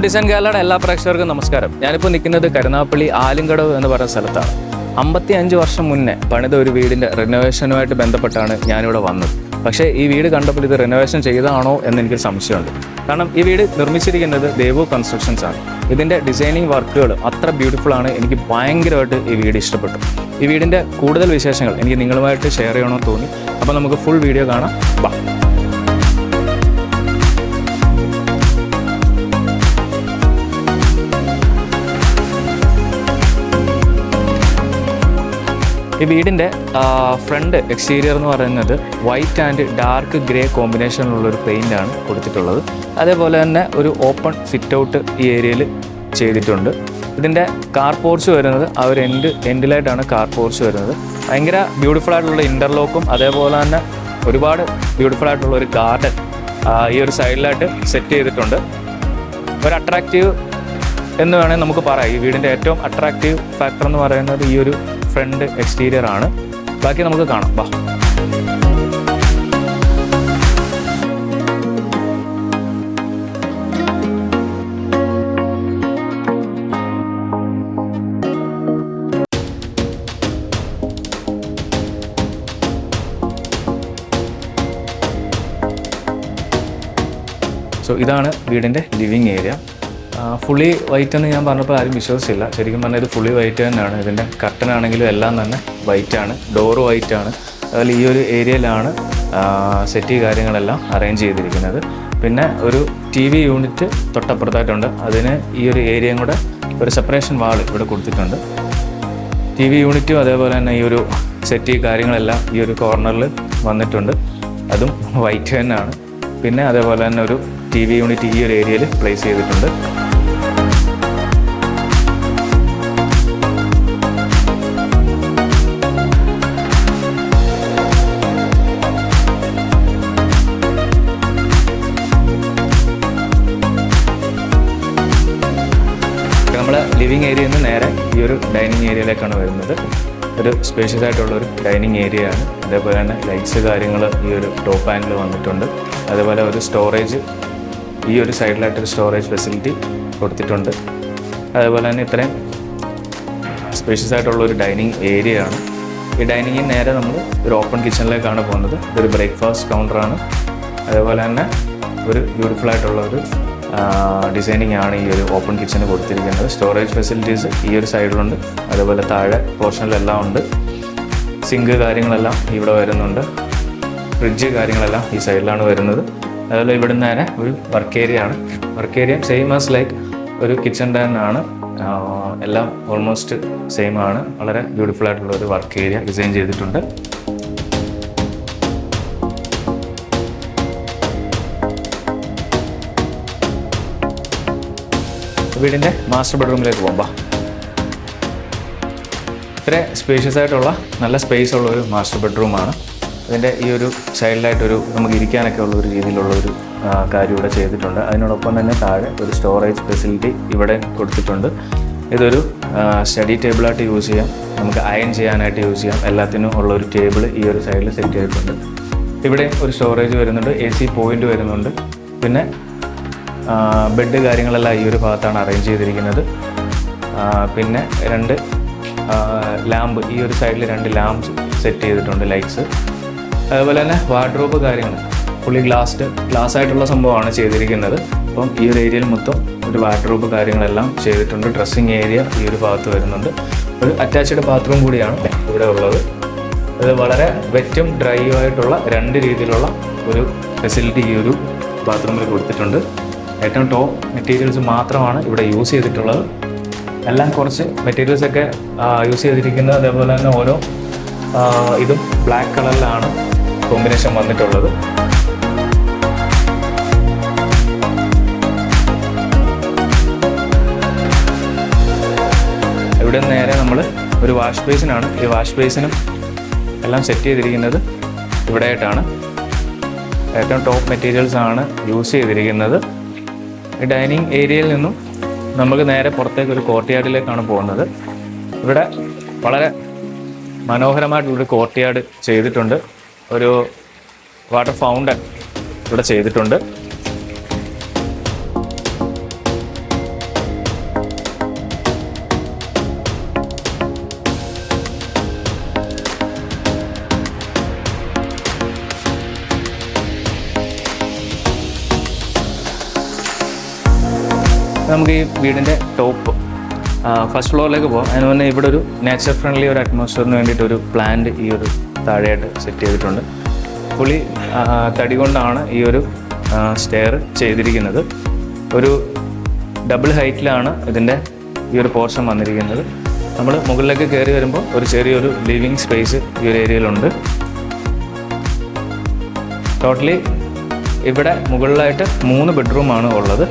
Design കേരളയുടെ എല്ലാ പ്രേക്ഷകർക്കും നമസ്കാരം. ഞാനിപ്പോൾ നിൽക്കുന്നത് കരുനാഗപ്പള്ളി ആലുംകടവ് എന്ന് പറയുന്ന സ്ഥലത്താണ്. 55 വർഷം മുന്നേ പണിത ഒരു വീടിൻ്റെ റിനോവേഷനുമായിട്ട് ബന്ധപ്പെട്ടാണ് ഞാനിവിടെ വന്നത്. പക്ഷേ ഈ വീട് കണ്ടപ്പോൾ ഇത് റിനോവേഷൻ ചെയ്തതാണോ എന്ന് എനിക്ക് സംശയമുണ്ട്. കാരണം ഈ വീട് നിർമ്മിച്ചിരിക്കുന്നത് ദേവു കൺസ്ട്രക്ഷൻസ് ആണ്. ഇതിൻ്റെ ഡിസൈനിങ് വർക്കുകൾ അത്ര ബ്യൂട്ടിഫുൾ ആണ്. എനിക്ക് ഭയങ്കരമായിട്ട് ഈ വീട് ഇഷ്ടപ്പെട്ടു. ഈ വീടിൻ്റെ കൂടുതൽ വിശേഷങ്ങൾ എനിക്ക് നിങ്ങളുമായിട്ട് ഷെയർ ചെയ്യണമെന്ന് തോന്നി. അപ്പോൾ നമുക്ക് ഫുൾ വീഡിയോ കാണാം. ബാ. ഈ വീടിൻ്റെ ഫ്രണ്ട് എക്സ്റ്റീരിയർ എന്ന് പറയുന്നത് വൈറ്റ് ആൻഡ് ഡാർക്ക് ഗ്രേ കോമ്പിനേഷനിലുള്ളൊരു പെയിൻ്റാണ് കൊടുത്തിട്ടുള്ളത്. അതേപോലെ തന്നെ ഒരു ഓപ്പൺ സിറ്റ് ഔട്ട് ഈ ഏരിയയിൽ ചെയ്തിട്ടുണ്ട്. ഇതിൻ്റെ കാർ പോർച്ച് വരുന്നത് ആ ഒരു എൻഡിലായിട്ടാണ് കാർ പോർച്ച് വരുന്നത്. ഭയങ്കര ബ്യൂട്ടിഫുൾ ആയിട്ടുള്ള ഇൻ്റർലോക്കും അതേപോലെ തന്നെ ഒരുപാട് ബ്യൂട്ടിഫുൾ ആയിട്ടുള്ള ഒരു ഗാർഡൻ ഈ ഒരു സൈഡിലായിട്ട് സെറ്റ് ചെയ്തിട്ടുണ്ട്. ഒരു അട്രാക്റ്റീവ് എന്ന് വേണമെങ്കിൽ നമുക്ക് പറയാം. ഈ വീടിൻ്റെ ഏറ്റവും അട്രാക്റ്റീവ് ഫാക്ടർ എന്ന് പറയുന്നത് ഈ ഒരു ഫ്രണ്ട് എക്സ്റ്റീരിയർ ആണ്. ബാക്കി നമുക്ക് കാണാം. വാ. സോ ഇതാണ് വീടിൻ്റെ ലിവിങ് ഏരിയ. ഫുള്ളി വൈറ്റ് എന്ന് ഞാൻ പറഞ്ഞപ്പോൾ ആരും വിശ്വസിച്ചില്ല. ശരിക്കും പറഞ്ഞാൽ ഇത് ഫുള്ളി വൈറ്റ് തന്നെയാണ്. ഇതിൻ്റെ കർട്ടൻ ആണെങ്കിലും എല്ലാം തന്നെ വൈറ്റാണ്. ഡോറ് വൈറ്റാണ്. അതുപോലെ ഈ ഒരു ഏരിയയിലാണ് സെറ്റി കാര്യങ്ങളെല്ലാം അറേഞ്ച് ചെയ്തിരിക്കുന്നത്. പിന്നെ ഒരു TV യൂണിറ്റ് തൊട്ടപ്പുറത്തായിട്ടുണ്ട്. അതിന് ഈ ഒരു ഏരിയയും കൂടെ ഒരു സെപ്പറേഷൻ വാൾ ഇവിടെ കൊടുത്തിട്ടുണ്ട്. TV യൂണിറ്റും അതേപോലെ തന്നെ ഈ ഒരു സെറ്റി കാര്യങ്ങളെല്ലാം ഈ ഒരു കോർണറിൽ വന്നിട്ടുണ്ട്. അതും വൈറ്റ് തന്നെയാണ്. പിന്നെ അതേപോലെ തന്നെ ഒരു TV യൂണിറ്റ് ഈ ഒരു ഏരിയയിൽ പ്ലേസ് ചെയ്തിട്ടുണ്ട്. നമ്മൾ ലിവിങ് ഏരിയയിൽ നിന്ന് നേരെ ഈ ഒരു ഡൈനിങ് ഏരിയയിലേക്കാണ് വരുന്നത്. ഒരു സ്പേഷ്യസ് ആയിട്ടുള്ളൊരു ഡൈനിങ് ഏരിയയാണ്. അതേപോലെ തന്നെ ലൈറ്റ്സ് കാര്യങ്ങൾ ഈ ഒരു ടോപ്പ് പാനൽ വന്നിട്ടുണ്ട്. അതേപോലെ ഒരു സ്റ്റോറേജ് ഈ ഒരു സൈഡിലായിട്ടൊരു സ്റ്റോറേജ് ഫെസിലിറ്റി കൊടുത്തിട്ടുണ്ട്. അതേപോലെ തന്നെ ഇത്രയും സ്പേഷ്യസ് ആയിട്ടുള്ളൊരു ഡൈനിങ് ഏരിയയാണ്. ഈ ഡൈനിങ്ങിന് നേരെ നമ്മൾ ഒരു ഓപ്പൺ കിച്ചണിലേക്കാണ് പോകുന്നത്. ഇതൊരു ബ്രേക്ക്ഫാസ്റ്റ് കൗണ്ടറാണ്. അതേപോലെ തന്നെ ഒരു ബ്യൂട്ടിഫുൾ ആയിട്ടുള്ളൊരു ഡിസൈനിങ് ആണ് ഈ ഒരു ഓപ്പൺ കിച്ചന് കൊടുത്തിരിക്കുന്നത്. സ്റ്റോറേജ് ഫെസിലിറ്റീസ് ഈ ഒരു സൈഡിലുണ്ട്. അതേപോലെ താഴെ പോർഷനിലെല്ലാം ഉണ്ട്. സിങ്ക് കാര്യങ്ങളെല്ലാം ഇവിടെ വരുന്നുണ്ട്. ഫ്രിഡ്ജ് കാര്യങ്ങളെല്ലാം ഈ സൈഡിലാണ് വരുന്നത്. അതുപോലെ ഇവിടെ നിന്ന് തന്നെ ഒരു വർക്ക് ഏരിയ ആണ്. Work area same as like ഒരു കിച്ചൺ തന്നെയാണ്. എല്ലാം ഓൾമോസ്റ്റ് സെയിം ആണ്. വളരെ ബ്യൂട്ടിഫുൾ ആയിട്ടുള്ള ഒരു വർക്ക് ഏരിയ ഡിസൈൻ ചെയ്തിട്ടുണ്ട്. വീടിൻ്റെ മാസ്റ്റർ ബെഡ്റൂമിലേക്ക് പോകുമ്പോൾ ഇത്ര സ്പേഷ്യസ് ആയിട്ടുള്ള നല്ല സ്പേസ് ഉള്ള ഒരു മാസ്റ്റർ ബെഡ്റൂമാണ്. ഇതിൻ്റെ ഈ ഒരു സൈഡിലായിട്ടൊരു നമുക്ക് ഇരിക്കാനൊക്കെ ഉള്ള ഒരു രീതിയിലുള്ളൊരു കാര്യം ഇവിടെ ചെയ്തിട്ടുണ്ട്. അതിനോടൊപ്പം തന്നെ താഴെ ഒരു സ്റ്റോറേജ് ഫെസിലിറ്റി ഇവിടെ കൊടുത്തിട്ടുണ്ട്. ഇതൊരു സ്റ്റഡി ടേബിളായിട്ട് യൂസ് ചെയ്യാം. നമുക്ക് അയൺ ചെയ്യാനായിട്ട് യൂസ് ചെയ്യാം. എല്ലാത്തിനും ഉള്ളൊരു ടേബിൾ ഈ ഒരു സൈഡിൽ സെറ്റ് ചെയ്തിട്ടുണ്ട്. ഇവിടെ ഒരു സ്റ്റോറേജ് വരുന്നുണ്ട്. AC പോയിൻ്റ് വരുന്നുണ്ട്. പിന്നെ ബെഡ് കാര്യങ്ങളെല്ലാം ഈ ഒരു ഭാഗത്താണ് അറേഞ്ച് ചെയ്തിരിക്കുന്നത്. പിന്നെ 2 ലാമ്പ് ഈ ഒരു സൈഡിൽ 2 ലാമ്പ് സെറ്റ് ചെയ്തിട്ടുണ്ട്, ലൈറ്റ്സ്. അതുപോലെ തന്നെ വാർഡ്രോബ് കാര്യങ്ങൾ ഫുള്ളി ഗ്ലാസ് ആയിട്ടുള്ള സംഭവമാണ് ചെയ്തിരിക്കുന്നത്. അപ്പം ഈ ഒരു ഏരിയയിൽ മൊത്തം ഒരു വാർഡ്രോബ് കാര്യങ്ങളെല്ലാം ചെയ്തിട്ടുണ്ട്. ഡ്രസ്സിങ് ഏരിയ ഈ ഒരു ഭാഗത്ത് വരുന്നുണ്ട്. ഒരു അറ്റാച്ച്ഡ് ബാത്റൂം കൂടിയാണ് ഇവിടെ ഉള്ളത്. ഇത് വളരെ വെറ്റും ഡ്രൈയും ആയിട്ടുള്ള 2 രീതിയിലുള്ള ഒരു ഫെസിലിറ്റി ഈ ഒരു ബാത്റൂമിൽ കൊടുത്തിട്ടുണ്ട്. ഏറ്റവും ടോപ്പ് മെറ്റീരിയൽസ് മാത്രമാണ് ഇവിടെ യൂസ് ചെയ്തിട്ടുള്ളത്. എല്ലാം കുറച്ച് മെറ്റീരിയൽസൊക്കെ യൂസ് ചെയ്തിരിക്കുന്നത്. അതേപോലെ തന്നെ ഓരോ ഇതും ബ്ലാക്ക് കളറിലാണ് കോമ്പിനേഷൻ വന്നിട്ടുള്ളത്. ഇവിടെ നേരെ നമ്മൾ ഒരു വാഷ് ബേസിനാണ്. ഈ വാഷ് ബേസിനും എല്ലാം സെറ്റ് ചെയ്തിരിക്കുന്നത് ഇവിടെയായിട്ടാണ്. ഏറ്റവും ടോപ്പ് മെറ്റീരിയൽസ് ആണ് യൂസ് ചെയ്തിരിക്കുന്നത്. ഈ ഡൈനിങ് ഏരിയയിൽ നിന്നും നമുക്ക് നേരെ പുറത്തേക്ക് ഒരു കോർട്ട്യാർഡിലേക്കാണ് പോകുന്നത്. ഇവിടെ വളരെ മനോഹരമായിട്ടുള്ളൊരു കോർട്ട്യാർഡ് ചെയ്തിട്ടുണ്ട്. ഒരു വാട്ടർ ഫൗണ്ടൻ ഇവിടെ ചെയ്തിട്ടുണ്ട്. നമുക്ക് ഈ വീടിൻ്റെ ടോപ്പ് ഫസ്റ്റ് ഫ്ലോറിലേക്ക് പോകാം. അതിന് മുന്നേ ഇവിടെ ഒരു നേച്ചർ ഫ്രണ്ട്ലി ഒരു അറ്റ്മോസ്ഫിയറിന് വേണ്ടിയിട്ടൊരു പ്ലാന്റ് ഈ ഒരു താഴെയായിട്ട് സെറ്റ് ചെയ്തിട്ടുണ്ട്. ഫുള്ളി തടി കൊണ്ടാണ് ഈ ഒരു സ്റ്റെയർ ചെയ്തിരിക്കുന്നത്. ഒരു ഡബിൾ ഹൈറ്റിലാണ് ഇതിൻ്റെ ഈ ഒരു പോർഷൻ വന്നിരിക്കുന്നത്. നമ്മൾ മുകളിലേക്ക് കയറി വരുമ്പോൾ ഒരു ചെറിയൊരു ലിവിങ് സ്പേസ് ഈ ഒരു ഏരിയയിലുണ്ട്. ടോട്ടലി ഇവിടെ മുകളിലായിട്ട് 3 ബെഡ്റൂമാണ് ഉള്ളത്.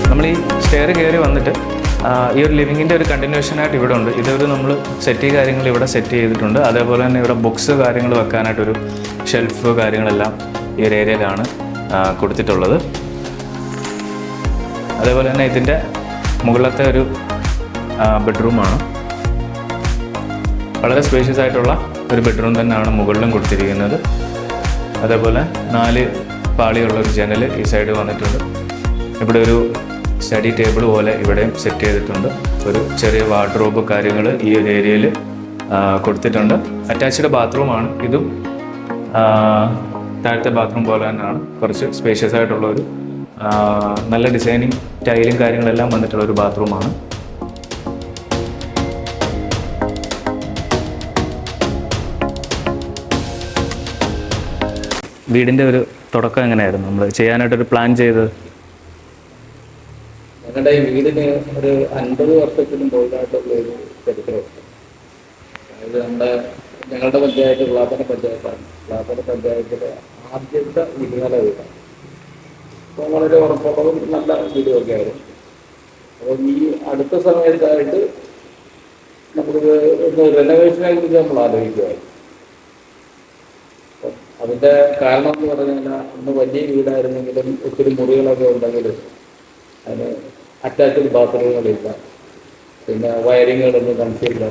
നമ്മൾ ഈ സ്റ്റെയർ കയറി വന്നിട്ട് ഈ ഒരു ലിവിങ്ങിൻ്റെ ഒരു കണ്ടിന്യൂഷനായിട്ട് ഇവിടെ ഉണ്ട്. ഇതൊരു നമ്മൾ സെറ്റ് കാര്യങ്ങൾ ഇവിടെ സെറ്റ് ചെയ്തിട്ടുണ്ട്. അതേപോലെ തന്നെ ഇവിടെ ബുക്സ് കാര്യങ്ങൾ വെക്കാനായിട്ടൊരു ഷെൽഫ് കാര്യങ്ങളെല്ലാം ഈ ഒരു ഏരിയയിലാണ് കൊടുത്തിട്ടുള്ളത്. അതേപോലെ തന്നെ ഇതിൻ്റെ മുകളിലത്തെ ഒരു ബെഡ്റൂമാണ്. വളരെ സ്പേഷ്യസ് ആയിട്ടുള്ള ഒരു ബെഡ്റൂം തന്നെയാണ് മുകളിലും കൊടുത്തിരിക്കുന്നത്. അതേപോലെ 4 പാളിയുള്ളൊരു ജനൽ ഈ സൈഡ് വന്നിട്ടുണ്ട്. ഇവിടെ ഒരു സ്റ്റഡി ടേബിൾ പോലെ ഇവിടെയും സെറ്റ് ചെയ്തിട്ടുണ്ട്. ഒരു ചെറിയ വാർഡ്രോബ് കാര്യങ്ങൾ ഈ ഒരു ഏരിയയിൽ കൊടുത്തിട്ടുണ്ട്. അറ്റാച്ച്ഡ് ബാത്റൂമാണ് ഇതും. താഴത്തെ ബാത്റൂം പോലെ തന്നെയാണ്. കുറച്ച് സ്പേഷ്യസ് ആയിട്ടുള്ളൊരു നല്ല ഡിസൈനിങ് ടൈലും കാര്യങ്ങളെല്ലാം വന്നിട്ടുള്ള ഒരു ബാത്റൂമാണ്. വീടിൻ്റെ ഒരു തുടക്കം എങ്ങനെയായിരുന്നു നമ്മൾ ചെയ്യാനായിട്ടൊരു പ്ലാൻ ചെയ്തത്? ഞങ്ങളുടെ ഈ വീടിന് ഒരു 50 വർഷത്തിനും മുകളിലായിട്ടുള്ള ഒരു ചരിത്രമുണ്ട്. അതായത് ഞങ്ങളുടെ പഞ്ചായത്ത് വിളാപ്പന പഞ്ചായത്താണ്. വിളാപ്പന പഞ്ചായത്തിലെ ആദ്യത്തെ വീടുകാല വീടാണ്. അപ്പോൾ വളരെ ഉറപ്പുള്ളതും നല്ല വീടുമൊക്കെ ആയിരുന്നു. അപ്പോൾ ഈ അടുത്ത സമയത്തായിട്ട് നമുക്കിത് ഒന്ന് റെനോവേഷനെ കുറിച്ച് നമ്മൾ ആലോചിക്കുമായിരുന്നു. അപ്പം അതിൻ്റെ കാരണം എന്ന് പറഞ്ഞാൽ അന്ന് വലിയ വീടായിരുന്നെങ്കിലും ഒത്തിരി മുറികളൊക്കെ ഉണ്ടെങ്കിലും അതിന് അറ്റാച്ച്ഡ് ബാത്റൂമുകളില്ല, പിന്നെ വയറിങ്ങുകളൊന്നും കൺസീൽഡ്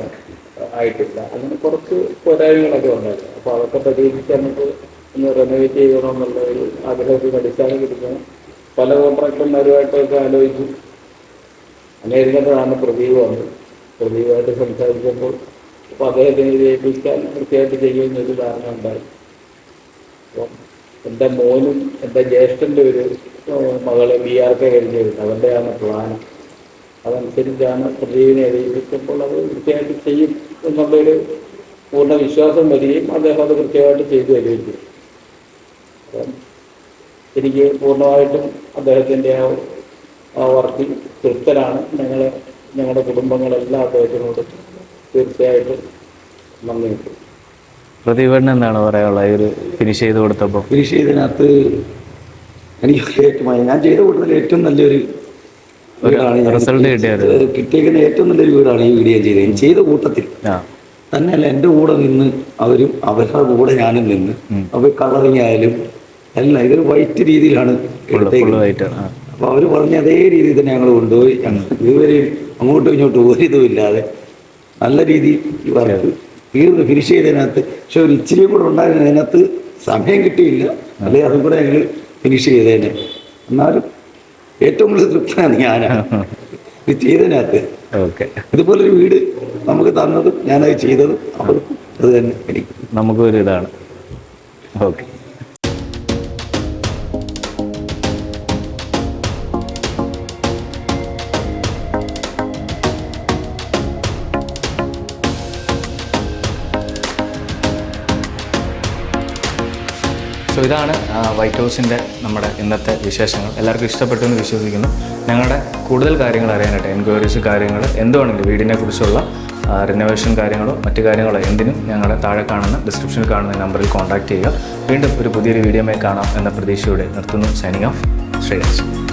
ആയിട്ടില്ല. അങ്ങനെ കുറച്ച് പോരായ്മകളൊക്കെ ഉണ്ടായിരുന്നു. അപ്പോൾ അതൊക്കെ പരിഹരിച്ച് നമുക്ക് ഒന്ന് റെനോവേറ്റ് ചെയ്യണമെന്നുള്ള ഒരു ആഗ്രഹത്തിന് അടിസ്ഥാനപ്പെടുത്താൻ പല കോൺട്രാക്ടർമാരുമായിട്ടൊക്കെ ആലോചിച്ചു. അങ്ങനെ ഇരുന്നപ്പോഴാണ് പ്രദീപ് വന്നത്. പ്രദീപുമായിട്ട് സംസാരിച്ചപ്പോൾ അപ്പോൾ അദ്ദേഹത്തിന് ജയിപ്പിക്കാൻ കൃത്യമായിട്ട് ചെയ്യുന്നൊരു ധാരണ ഉണ്ടായി. അപ്പം എൻ്റെ മോനും എൻ്റെ ജ്യേഷ്ഠൻ്റെ ഒരു മകള് BRK കഴിഞ്ഞിരുന്നു. അവരുടെയാണ് പ്ലാൻ. അതനുസരിച്ചാണ് പ്രദീപിനെ എഴുതിപ്പിച്ചപ്പോൾ അത് കൃത്യമായിട്ട് ചെയ്യും എന്നുള്ളൊരു പൂർണ്ണ വിശ്വാസം വരികയും അദ്ദേഹം അത് കൃത്യമായിട്ട് ചെയ്തു വരികയും ചെയ്യും. അപ്പം എനിക്ക് പൂർണ്ണമായിട്ടും അദ്ദേഹത്തിൻ്റെ ആ വർക്കിൽ തൃപ്തരാണ്. ഞങ്ങളുടെ കുടുംബങ്ങളെല്ലാം അദ്ദേഹത്തിനോട് തീർച്ചയായിട്ടും നന്ദിയുണ്ട്. പ്രദീപേട്ടന് എന്താണ് പറയാനുള്ളത്? ഈ ഒരു ഫിനിഷ് ചെയ്ത് കൊടുത്തപ്പോൾ? ഫിനിഷ് ചെയ്തതിനകത്ത് എനിക്ക് ഞാൻ ചെയ്ത കൂട്ടത്തിൽ ഏറ്റവും നല്ലൊരു വീടാണ് കിട്ടിയേക്കുന്ന ഏറ്റവും നല്ലൊരു വീടാണ് ഈ വീട് ഞാൻ ചെയ്തത്. ചെയ്ത കൂട്ടത്തിൽ തന്നെയല്ല എൻ്റെ കൂടെ നിന്ന് അവരുടെ കൂടെ ഞാനും നിന്ന് അവർ കളറിങ് ആയാലും എല്ലാം ഇതൊരു വൈറ്റ് രീതിയിലാണ് എടുത്തേക്കുന്നത്. അപ്പോൾ അവർ പറഞ്ഞ അതേ രീതിയിൽ തന്നെ ഞങ്ങൾ കൊണ്ടുപോയി. ഇതുവരെയും അങ്ങോട്ടും ഇങ്ങോട്ടും ഒരിതും ഇല്ലാതെ നല്ല രീതിയിൽ ഈ വർക്ക് തീർന്ന് ഫിനിഷ് ചെയ്തതിനകത്ത്. പക്ഷെ ഒരു ഇച്ചിരിയും കൂടെ ഉണ്ടായിരുന്നു. അതിനകത്ത് സമയം കിട്ടിയില്ല. അല്ലെങ്കിൽ അതും കൂടെ ഞങ്ങൾ ഫിനിഷ് ചെയ്തേനെ. എന്നാലും ഏറ്റവും കൂടുതൽ തൃപ്തനാണ് ഞാനാണ് ഇത് ചെയ്തതിനകത്ത്. ഇതുപോലൊരു വീട് നമുക്ക് തന്നതും ഞാനത് ചെയ്തതും അവർക്കും അത് തന്നെ എനിക്ക് നമുക്കൊരു ഇതാണ്. ഓക്കെ. സോ ഇതാണ് വൈറ്റ് ഹൗസിൻ്റെ നമ്മുടെ ഇന്നത്തെ വിശേഷങ്ങൾ. എല്ലാവർക്കും ഇഷ്ടപ്പെട്ടു എന്ന് വിശ്വസിക്കുന്നു. ഞങ്ങളുടെ കൂടുതൽ കാര്യങ്ങൾ അറിയാനായിട്ട് എൻക്വയറീസ് കാര്യങ്ങൾ എന്തുവാണെങ്കിലും വീടിനെ കുറിച്ചുള്ള റിനോവേഷൻ കാര്യങ്ങളോ മറ്റു കാര്യങ്ങളോ എന്തിനും ഞങ്ങളുടെ താഴെ കാണുന്ന ഡിസ്ക്രിപ്ഷനിൽ കാണുന്ന നമ്പറിൽ കോൺടാക്റ്റ് ചെയ്യുക. വീണ്ടും ഒരു പുതിയൊരു വീഡിയോയുമായി കാണാം എന്ന പ്രതീക്ഷയോടെ നിർത്തുന്നു. Signing off, Sreeraj.